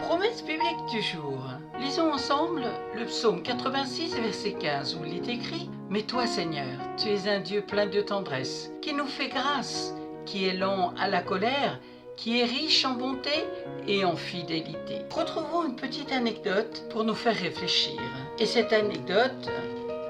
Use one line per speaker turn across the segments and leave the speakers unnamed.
Promesse biblique du jour. Lisons ensemble le psaume 86, verset 15, où il est écrit « Mais toi, Seigneur, tu es un Dieu plein de tendresse, qui nous fait grâce, qui est lent à la colère, qui est riche en bonté et en fidélité. » Retrouvons une petite anecdote pour nous faire réfléchir. Et cette anecdote,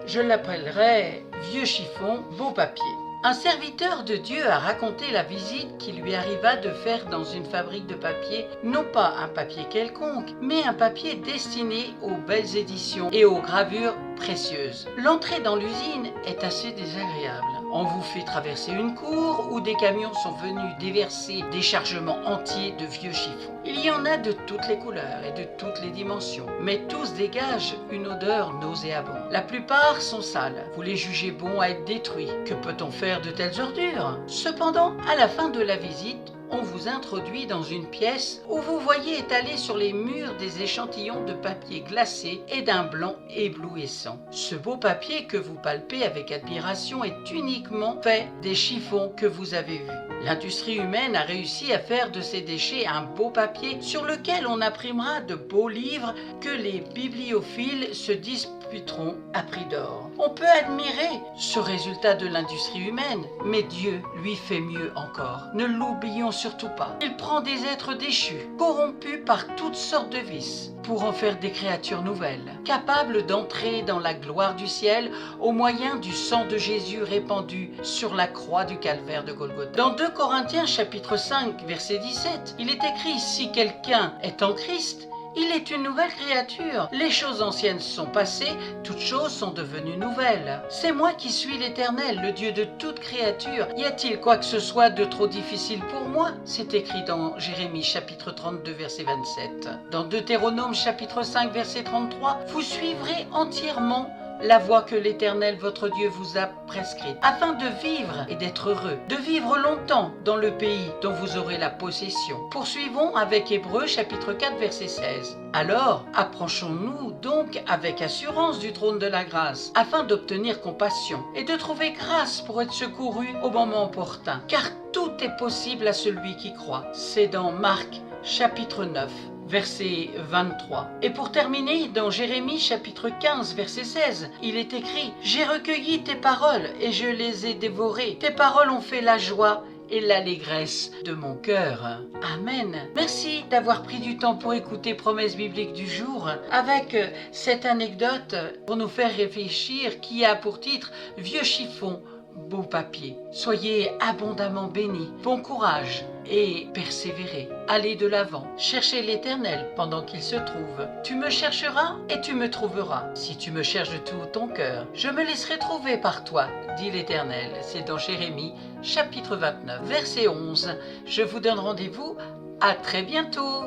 je l'appellerai « Vieux chiffon, beau papier ». Un serviteur de Dieu a raconté la visite qui lui arriva de faire dans une fabrique de papier, non pas un papier quelconque, mais un papier destiné aux belles éditions et aux gravures précieuses. L'entrée dans l'usine est assez désagréable. On vous fait traverser une cour où des camions sont venus déverser des chargements entiers de vieux chiffons. Il y en a de toutes les couleurs et de toutes les dimensions, mais tous dégagent une odeur nauséabonde. La plupart sont sales. Vous les jugez bons à être détruits. Que peut-on faire de telles ordures? Cependant, à la fin de la visite, on vous introduit dans une pièce où vous voyez étalés sur les murs des échantillons de papier glacé et d'un blanc éblouissant. Ce beau papier que vous palpez avec admiration est uniquement fait des chiffons que vous avez vus. L'industrie humaine a réussi à faire de ces déchets un beau papier sur lequel on imprimera de beaux livres que les bibliophiles se disputeront à prix d'or. On peut admirer ce résultat de l'industrie humaine, mais Dieu lui fait mieux encore. Ne l'oublions surtout pas. Il prend des êtres déchus, corrompus par toutes sortes de vices, pour en faire des créatures nouvelles, capables d'entrer dans la gloire du ciel au moyen du sang de Jésus répandu sur la croix du calvaire de Golgotha. Dans 2 Corinthiens chapitre 5 verset 17, il est écrit « Si quelqu'un est en Christ, il est une nouvelle créature. Les choses anciennes sont passées, toutes choses sont devenues nouvelles. C'est moi qui suis l'Éternel, le Dieu de toute créature. Y a-t-il quoi que ce soit de trop difficile pour moi ?» C'est écrit dans Jérémie chapitre 32 verset 27. Dans Deutéronome chapitre 5 verset 33, vous suivrez entièrement la voie que l'Éternel votre Dieu vous a prescrite, afin de vivre et d'être heureux, de vivre longtemps dans le pays dont vous aurez la possession. Poursuivons avec Hébreux chapitre 4 verset 16. Alors, approchons-nous donc avec assurance du trône de la grâce, afin d'obtenir compassion et de trouver grâce pour être secouru au moment opportun. Car tout est possible à celui qui croit. C'est dans Marc chapitre 9. Verset 23. Et pour terminer, dans Jérémie chapitre 15, verset 16, il est écrit « J'ai recueilli tes paroles et je les ai dévorées. Tes paroles ont fait la joie et l'allégresse de mon cœur. » Amen. Merci d'avoir pris du temps pour écouter Promesse biblique du jour avec cette anecdote pour nous faire réfléchir qui a pour titre « Vieux chiffon, beau papier ». Soyez abondamment bénis, bon courage et persévérez. Allez de l'avant, cherchez l'Éternel pendant qu'il se trouve. Tu me chercheras et tu me trouveras. Si tu me cherches de tout ton cœur, je me laisserai trouver par toi, dit l'Éternel. C'est dans Jérémie chapitre 29, verset 11. Je vous donne rendez-vous à très bientôt.